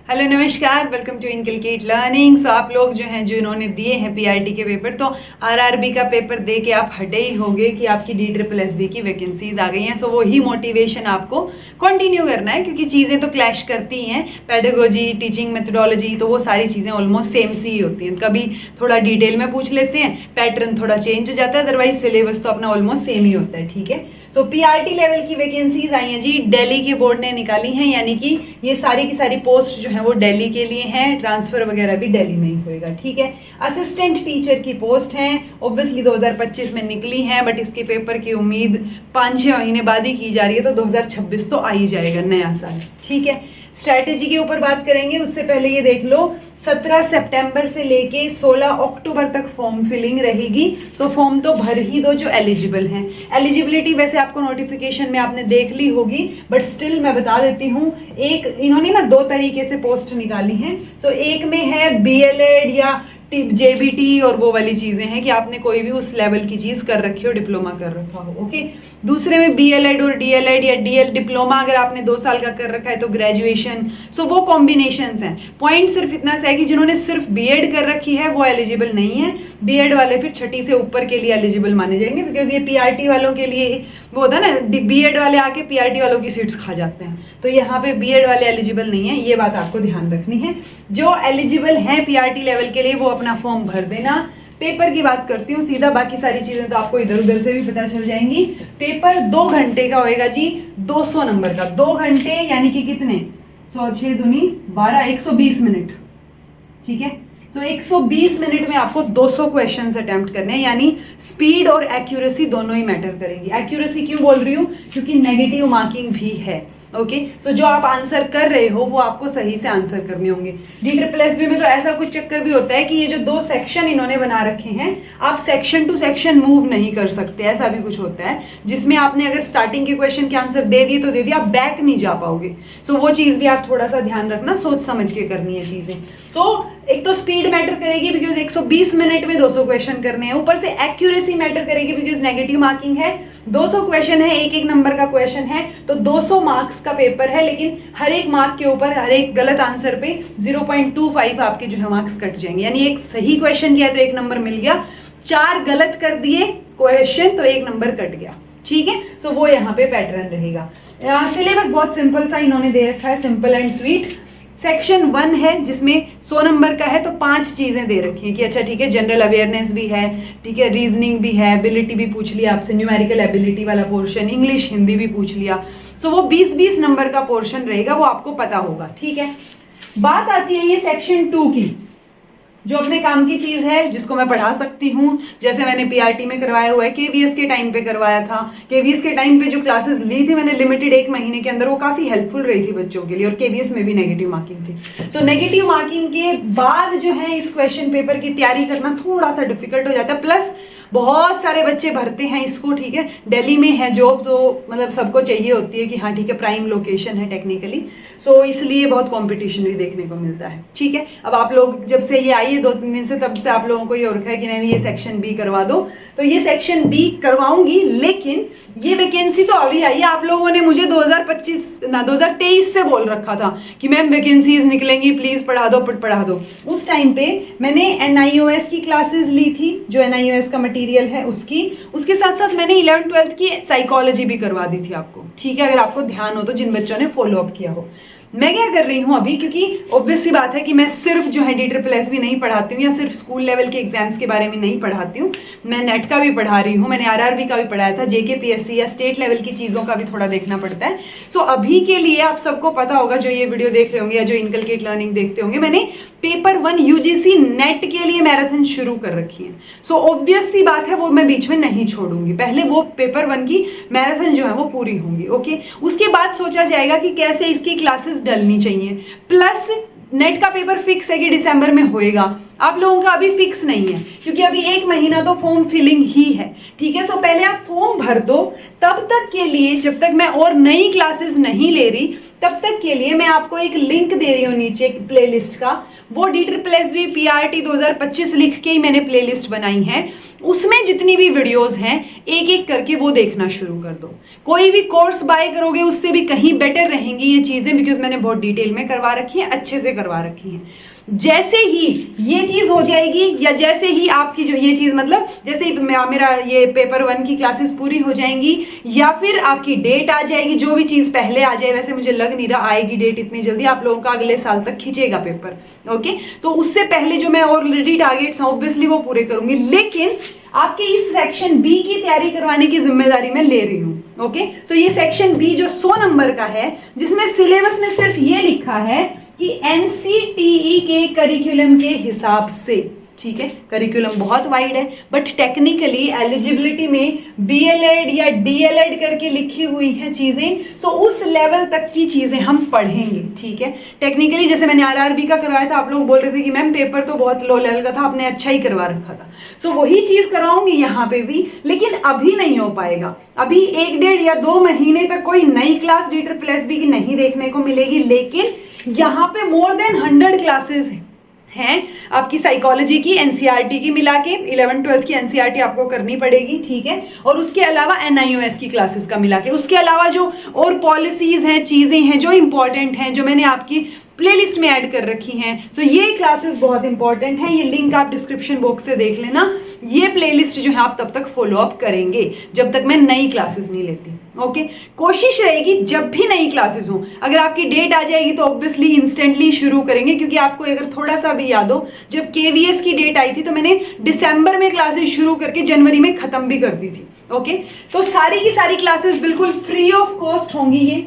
Hello नमस्कार, welcome to inculcate learning. सो आप लोग जो हैं जिन्होंने दिए हैं पीआरटी के पेपर, तो आरआरबी का पेपर दे के आप हटे ही होंगे कि आपकी DSSB की वैकेंसीज आ गई हैं। सो वही मोटिवेशन आपको कंटिन्यू करना है, क्योंकि चीज़ें तो क्लैश करती हैं। पेडागोजी, टीचिंग मेथडोलॉजी, तो वो सारी चीज़ें ऑलमोस्ट सेम सी ही होती हैं। कभी थोड़ा डिटेल में पूछ लेते हैं, पैटर्न थोड़ा चेंज हो जाता है, अदरवाइज सिलेबस तो अपना ऑलमोस्ट सेम ही होता है। ठीक है, सो पीआरटी लेवल की वैकेंसीज आई हैं जी, दिल्ली के बोर्ड ने निकाली हैं, यानी कि ये सारी की सारी पोस्ट जो है वो दिल्ली के लिए हैं। ट्रांसफर वगैरह भी दिल्ली में ही होएगा। ठीक है, असिस्टेंट टीचर की पोस्ट हैं, ऑब्वियसली 2025 में निकली हैं, बट इसके पेपर की उम्मीद 5-6 महीने बाद ही की जा रही है, तो 2026 तो आ ही जाएगा, नया साल। ठीक है, स्ट्रैटेजी के ऊपर बात करेंगे उससे पहले ये देख लो, 17 सितंबर से लेके 16 अक्टूबर तक फॉर्म फिलिंग रहेगी। सो फॉर्म तो भर ही दो जो एलिजिबल हैं। एलिजिबिलिटी वैसे आपको नोटिफिकेशन में आपने देख ली होगी, बट स्टिल मैं बता देती हूँ। एक इन्होंने ना 2 तरीके से पोस्ट निकाली हैं। सो एक में है BLED या JBT और वो वाली चीज़ें हैं कि आपने कोई भी उस लेवल की चीज़ कर रखी हो, डिप्लोमा कर रखा हो। ओके, दूसरे में BLED और DLED या DL डिप्लोमा अगर आपने 2 साल का कर रखा है तो ग्रेजुएशन। सो वो कॉम्बिनेशंस हैं। पॉइंट सिर्फ इतना सा है कि जिन्होंने सिर्फ B.Ed कर रखी है वो एलिजिबल नहीं है। B.Ed वाले फिर 6ठी से ऊपर के लिए एलिजिबल माने जाएंगे, बिकॉज ये PRT वालों के लिए वो होता है ना, B.Ed वाले आके PRT वालों की सीट्स खा जाते हैं, तो यहाँ पे B.Ed वाले एलिजिबल नहीं है। ये बात आपको ध्यान रखनी है। जो एलिजिबल हैं PRT लेवल के लिए वो अपना फॉर्म भर देना। पेपर की बात करती हूँ सीधा, बाकी सारी चीजें तो आपको इधर उधर से भी पता चल जाएंगी। पेपर 2 घंटे का होएगा जी, 200 नंबर का। 2 घंटे यानी कि कितने, 100 6 दूनी 12, 120 मिनट। ठीक है, सो 120 मिनट में आपको 200 क्वेश्चंस अटेम्प्ट करने हैं, यानी स्पीड और एक्यूरेसी दोनों ही मैटर करेंगी। एक्यूरेसी क्यों बोल रही हूँ, क्योंकि नेगेटिव मार्किंग भी है। ओके, सो जो आप आंसर कर रहे हो वो आपको सही से आंसर करने होंगे। DSSB में तो ऐसा कुछ चक्कर भी होता है कि ये जो 2 सेक्शन इन्होंने बना रखे हैं, आप सेक्शन टू सेक्शन मूव नहीं कर सकते। ऐसा भी कुछ होता है जिसमें आपने अगर स्टार्टिंग के क्वेश्चन के आंसर दे दिए तो दे दिया, आप बैक नहीं जा पाओगे। सो वो चीज़ भी आप थोड़ा सा ध्यान रखना, सोच समझ के करनी है चीज़ें। सो एक तो स्पीड मैटर करेगी, बिकॉज 120 मिनट में 200 क्वेश्चन करने हैं। ऊपर से एक्यूरेसी मैटर करेगी, बिकॉज नेगेटिव मार्किंग है। 200 क्वेश्चन है, एक नंबर का क्वेश्चन है, तो 200 मार्क्स का पेपर है, लेकिन हर एक मार्क के ऊपर हर एक गलत आंसर पे 0.25 आपके जो है मार्क्स कट जाएंगे। यानी एक सही क्वेश्चन किया तो 1 नंबर मिल गया, 4 गलत कर दिए क्वेश्चन तो 1 नंबर कट गया। ठीक है, सो वो यहाँ पे पैटर्न रहेगा। सिलेबस बहुत सिंपल सा इन्होंने दे रखा है, सिंपल एंड स्वीट। सेक्शन 1 है जिसमें 100 नंबर का है, तो 5 चीजें दे रखी हैं कि अच्छा ठीक है, जनरल अवेयरनेस भी है, ठीक है, रीजनिंग भी है, एबिलिटी भी पूछ लिया आपसे, न्यूमेरिकल एबिलिटी वाला पोर्शन, इंग्लिश हिंदी भी पूछ लिया। सो वो 20-20 नंबर का पोर्शन रहेगा, वो आपको पता होगा। ठीक है, बात आती है ये सेक्शन 2 की, जो अपने काम की चीज है, जिसको मैं पढ़ा सकती हूँ। जैसे मैंने PRT में करवाया हुआ है, KVS के टाइम पे करवाया था। KVS के टाइम पे जो क्लासेस ली थी मैंने लिमिटेड 1 महीने के अंदर, वो काफी हेल्पफुल रही थी बच्चों के लिए, और KVS में भी नेगेटिव मार्किंग थी। सो नेगेटिव मार्किंग के बाद जो है इस क्वेश्चन पेपर की तैयारी करना थोड़ा सा डिफिकल्ट हो जाता है। प्लस बहुत सारे बच्चे भरते हैं इसको। ठीक है, दिल्ली में है जॉब, तो मतलब सबको चाहिए होती है कि हाँ ठीक है, प्राइम लोकेशन है टेक्निकली, सो इसलिए बहुत कंपटीशन भी देखने को मिलता है। ठीक है, अब आप लोग जब से ये आई है 2-3 दिन से, तब से आप लोगों को ये हो रखा है कि मैम ये सेक्शन B करवा दो, तो ये सेक्शन B करवाऊंगी, लेकिन ये वैकेंसी तो अभी आई है। आप लोगों ने मुझे 2023 से बोल रखा था कि मैम वैकेंसीज निकलेंगी, प्लीज पढ़ा दो। उस टाइम पे मैंने NIOS की क्लासेस ली थी, जो NIOS का मटेरियल है उसके साथ साथ मैंने 11th-12th की साइकोलॉजी भी करवा दी थी आपको। ठीक है, अगर आपको ध्यान हो तो, जिन बच्चों ने फॉलो अप किया हो। मैं क्या कर रही हूँ अभी, क्योंकि ऑब्वियस सी बात है कि मैं सिर्फ जो है DSSB नहीं पढ़ाती हूँ, या सिर्फ स्कूल लेवल के एग्जाम्स के बारे में नहीं पढ़ाती हूँ, मैं नेट का भी पढ़ा रही हूँ, मैंने RRB का भी पढ़ाया था, JKPSC या स्टेट लेवल की चीज़ों का भी थोड़ा देखना पड़ता है। सो अभी के लिए आप सबको पता होगा, जो ये वीडियो देख रहे होंगे या जो इनकलकेट लर्निंग देखते होंगे, मैंने पेपर 1 UGC नेट के लिए मैराथन शुरू कर रखी है। सो ऑब्वियस सी बात है, वो मैं बीच में नहीं छोड़ूंगी, पहले वो पेपर 1 की मैराथन जो है वो पूरी होंगी। ओके, उसके बाद सोचा जाएगा कि कैसे इसकी क्लासेस डलनी चाहिए। प्लस नेट का पेपर फिक्स है कि दिसंबर में होएगा, आप लोगों का अभी फिक्स नहीं है, क्योंकि अभी 1 महीना तो फॉर्म फिलिंग ही है। ठीक है, सो पहले आप फॉर्म भर दो। तब तक के लिए, जब तक मैं और नई क्लासेस नहीं ले रही, तब तक के लिए मैं आपको एक लिंक दे रही हूँ नीचे, एक प्लेलिस्ट का। वो DSSB PRT 2025 लिख के ही मैंने प्लेलिस्ट बनाई है। उसमें जितनी भी वीडियोस हैं एक एक करके वो देखना शुरू कर दो। कोई भी कोर्स बाय करोगे उससे भी कहीं बेटर रहेंगी ये चीज़ें, बिकॉज मैंने बहुत डिटेल में करवा रखी है, अच्छे से करवा रखी है। जैसे ही ये चीज हो जाएगी या जैसे ही आपकी जो ये चीज मतलब जैसे ही मेरा ये पेपर 1 की क्लासेस पूरी हो जाएंगी या फिर आपकी डेट आ जाएगी, जो भी चीज पहले आ जाए, वैसे मुझे लग नहीं रहा आएगी डेट इतनी जल्दी, आप लोगों का अगले साल तक खींचेगा पेपर, ओके। तो उससे पहले जो मैं ऑलरेडी टारगेट्स हैं ऑब्वियसली वो पूरे करूंगी, लेकिन आपके इस सेक्शन बी की तैयारी करवाने की जिम्मेदारी मैं ले रही हूँ, ओके। तो ये सेक्शन बी जो 100 नंबर का है, जिसमें सिलेबस में सिर्फ ये लिखा है कि एनसीटीई के करिकुलम के हिसाब से, ठीक है, करिकुलम बहुत वाइड है, बट टेक्निकली एलिजिबिलिटी में बीएलएड या डीएलएड करके लिखी हुई है चीजें, सो उस लेवल तक की चीजें हम पढ़ेंगे, ठीक है। टेक्निकली जैसे मैंने आरआरबी का करवाया था, आप लोग बोल रहे थे कि मैम पेपर तो बहुत लो लेवल का था, आपने अच्छा ही करवा रखा था, सो वही चीज करवाऊंगी यहाँ पे भी, लेकिन अभी नहीं हो पाएगा। अभी 1 डेढ़ या 2 महीने तक कोई नई क्लास DSSB की नहीं देखने को मिलेगी, लेकिन यहाँ पे मोर देन 100 क्लासेस हैं आपकी साइकोलॉजी की, एनसीईआरटी की मिला के, 11th-12th की एनसीईआरटी आपको करनी पड़ेगी, ठीक है, और उसके अलावा एनआईओएस की क्लासेस का मिला के, उसके अलावा जो और पॉलिसीज हैं, चीजें हैं जो इंपॉर्टेंट हैं, जो मैंने आपकी प्लेलिस्ट में ऐड कर रखी हैं, तो ये क्लासेस बहुत इंपॉर्टेंट हैं, ये लिंक आप डिस्क्रिप्शन बॉक्स से देख लेना। ये प्लेलिस्ट जो है आप तब तक फॉलो अप करेंगे जब तक मैं नई क्लासेस नहीं लेती, ओके। कोशिश रहेगी जब भी नई क्लासेस हो, अगर आपकी डेट आ जाएगी तो ऑब्वियसली इंस्टेंटली शुरू करेंगे, क्योंकि आपको अगर थोड़ा सा भी याद हो, जब केवीएस की डेट आई थी तो मैंने दिसंबर में क्लासेस शुरू करके जनवरी में खत्म भी कर दी थी, ओके। तो सारी की सारी क्लासेस बिल्कुल फ्री ऑफ कॉस्ट होंगी।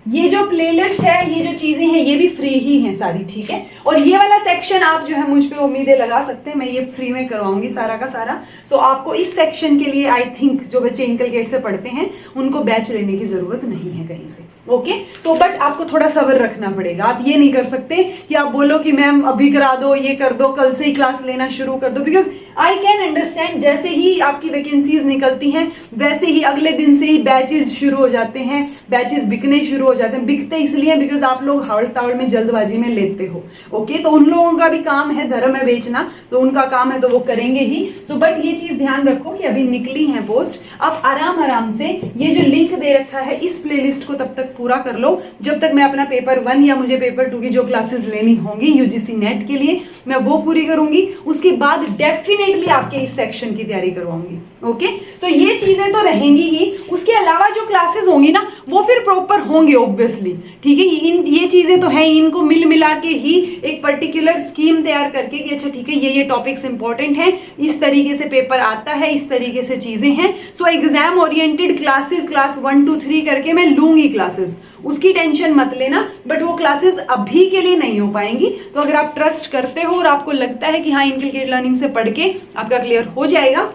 ये जो प्लेलिस्ट है, ये जो चीजें हैं, ये भी फ्री ही हैं सारी, ठीक है। और ये वाला सेक्शन आप जो है मुझ पे उम्मीदें लगा सकते हैं, मैं ये फ्री में करवाऊंगी सारा का सारा। सो आपको इस सेक्शन के लिए आई थिंक जो बच्चे इनकलकेट से पढ़ते हैं उनको बैच लेने की जरूरत नहीं है कहीं से, ओके। सो बट आपको थोड़ा सब्र रखना पड़ेगा, आप ये नहीं कर सकते कि आप बोलो कि मैम अभी करा दो, ये कर दो, कल से ही क्लास लेना शुरू कर दो, बिकॉज आई कैन अंडरस्टैंड, जैसे ही आपकी वैकेंसीज निकलती हैं वैसे ही अगले दिन से ही बैचेस शुरू हो जाते हैं, बैचेस बिकने शुरू हो जाते हैं। बिकते इसलिए बिकॉज आप लोग हावड़ तावड़ में जल्दबाजी में लेते हो, ओके। तो उन लोगों का भी काम है, धर्म है बेचना, तो उनका काम है तो वो करेंगे ही। सो बट ये चीज ध्यान रखो कि अभी निकली है पोस्ट, आप आराम आराम से ये जो लिंक दे रखा है इस प्लेलिस्ट को तब तक पूरा कर लो जब तक मैं अपना पेपर 1 या मुझे पेपर 2 की जो क्लासेस लेनी होंगी यूजीसी नेट के लिए मैं वो पूरी करूंगी। उसके बाद डेफिनेटली आपके इस सेक्शन की तैयारी करवाऊंगी, ओके। तो ये चीजें तो रहेंगी ही, उसके अलावा जो क्लासेस होंगी ना वो फिर प्रॉपर होंगे ऑब्वियसली, ठीक है। ये चीजें तो है, इनको मिल मिला के ही एक पर्टिकुलर स्कीम तैयार करके कि अच्छा ठीक है ये टॉपिक्स इंपॉर्टेंट हैं, इस तरीके से पेपर आता है, इस तरीके से चीजें हैं। So exam oriented classes class 1 2 3 करके मैं लूंगी क्लासेस, उसकी टेंशन मत लेना, बट वो क्लासेस अभी के लिए नहीं हो पाएंगी। तो अगर आप ट्रस्ट करते हो और आपको लगता है कि हाँ इनकलकेट लर्निंग से पढ़ के आपका क्लियर हो जाएगा,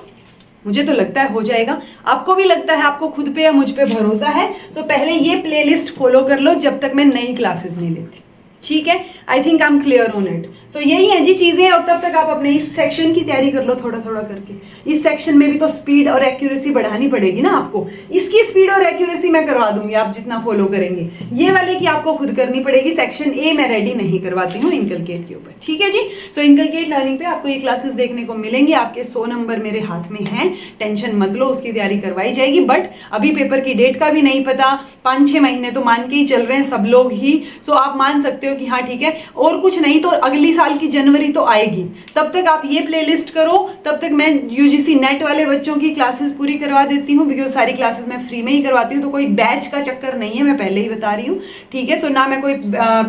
मुझे तो लगता है हो जाएगा, आपको भी लगता है, आपको खुद पे या मुझ पे भरोसा है, तो पहले ये प्लेलिस्ट फॉलो कर लो जब तक मैं नई क्लासेस नहीं लेती, ठीक है। I think I am clear on it. So यही है जी चीजें, और तब तक आप अपने इस सेक्शन की तैयारी कर लो थोड़ा थोड़ा करके। इस सेक्शन में भी तो स्पीड और एक्यूरेसी बढ़ानी पड़ेगी ना आपको, इसकी स्पीड और एक्यूरेसी मैं करवा दूंगी आप जितना फॉलो करेंगे, ये वाले की आपको खुद करनी पड़ेगी। सेक्शन ए मैं रेडी नहीं करवाती हूँ इनकलकेट के ऊपर, ठीक है जी। सो इनकलकेट लर्निंग पे आपको ये क्लासेस देखने को मिलेंगे, आपके 100 नंबर मेरे हाथ में हैं, टेंशन मत लो, उसकी तैयारी करवाई जाएगी। बट अभी पेपर की डेट का भी नहीं पता, 5-6 महीने तो मान के ही चल रहे हैं सब लोग ही। सो आप मान सकते हो कि हाँ ठीक है, और कुछ नहीं तो अगली साल की जनवरी तो आएगी, तब तक आप ये प्लेलिस्ट करो, तब तक मैं यूजीसी नेट वाले बच्चों की क्लासेस पूरी करवा देती हूँ, बिकॉज सारी क्लासेस मैं फ्री में ही करवाती हूँ, तो कोई बैच का चक्कर नहीं है, मैं पहले ही बता रही हूँ, ठीक है। सो ना मैं कोई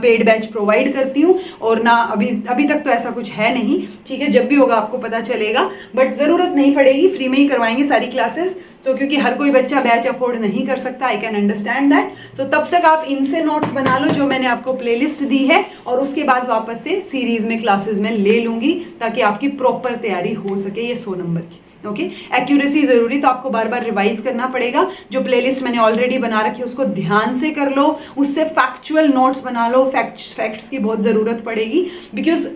पेड बैच प्रोवाइड करती हूँ और ना अभी तक तो ऐसा कुछ है नहीं, ठीक है। जब भी होगा आपको पता चलेगा, बट जरूरत नहीं पड़ेगी, फ्री में ही करवाएंगे सारी क्लासेस। तो क्योंकि हर कोई बच्चा बैच अफोर्ड नहीं कर सकता, आई कैन अंडरस्टैंड दैट। सो तब तक आप इनसे नोट्स बना लो जो मैंने आपको प्लेलिस्ट दी है, और उसके बाद वापस से सीरीज में क्लासेस में ले लूंगी ताकि आपकी प्रॉपर तैयारी हो सके ये 100 नंबर की, ओके। एक्यूरेसी जरूरी, तो आपको बार बार रिवाइज करना पड़ेगा। जो प्लेलिस्ट मैंने ऑलरेडी बना रखी है उसको ध्यान से कर लो, उससे फैक्चुअल नोट्स बना लो, फैक्ट्स की बहुत जरूरत पड़ेगी, बिकॉज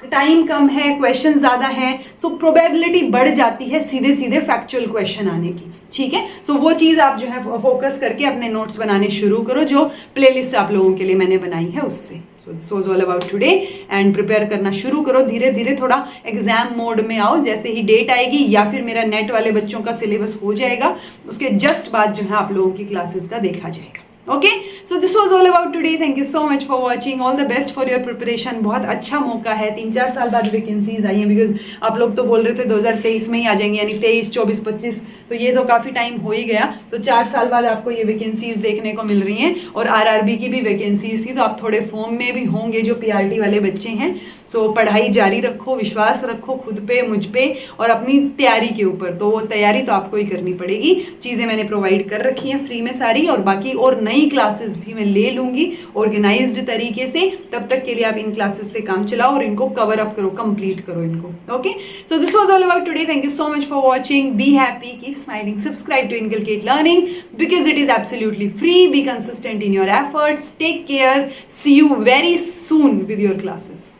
टाइम कम है, क्वेश्चन ज्यादा है, सो प्रोबेबिलिटी बढ़ जाती है सीधे सीधे फैक्चुअल क्वेश्चन आने की, ठीक है। सो वो चीज आप जो है फोकस करके अपने नोट्स बनाने शुरू करो, जो प्लेलिस्ट आप लोगों के लिए मैंने बनाई है उससे। सो this was all about today and prepare करना शुरू करो धीरे धीरे, थोड़ा एग्जाम मोड में आओ। जैसे ही डेट आएगी या फिर मेरा नेट वाले बच्चों का सिलेबस हो जाएगा, उसके जस्ट बाद जो है आप लोगों की क्लासेस का देखा जाएगा। Okay, so this was all about today. Thank you so much for watching, all the best for your preparation. बहुत अच्छा मौका है, 3-4 साल बाद वैकेंसीज आई हैं, बिकॉज आप लोग तो बोल रहे थे 2023 में ही आ जाएंगे, यानी 23, 24, 25, तो ये तो काफ़ी टाइम हो ही गया। तो 4 साल बाद आपको ये वैकेंसीज देखने को मिल रही हैं, और आरआरबी की भी वैकेंसीज थी, तो आप थोड़े फॉर्म में भी होंगे जो पीआरटी वाले बच्चे हैं। सो पढ़ाई जारी रखो, विश्वास रखो खुद पे, मुझ पे और अपनी तैयारी के ऊपर। तो वो तैयारी तो आपको ही करनी पड़ेगी। चीज़ें मैंने प्रोवाइड कर रखी हैं फ्री में सारी, और बाकी और नई क्लासेस भी मैं ले लूँगी ऑर्गेनाइज्ड तरीके से। तब तक के लिए आप इन क्लासेस से काम चलाओ और इनको कवर अप करो, कंप्लीट करो इनको। Okay, so this was all about today. Thank you so much for watching. Be happy, keep smiling, subscribe to inculcate learning because it is absolutely free. Be consistent in your efforts. Take care. See you very soon with your classes.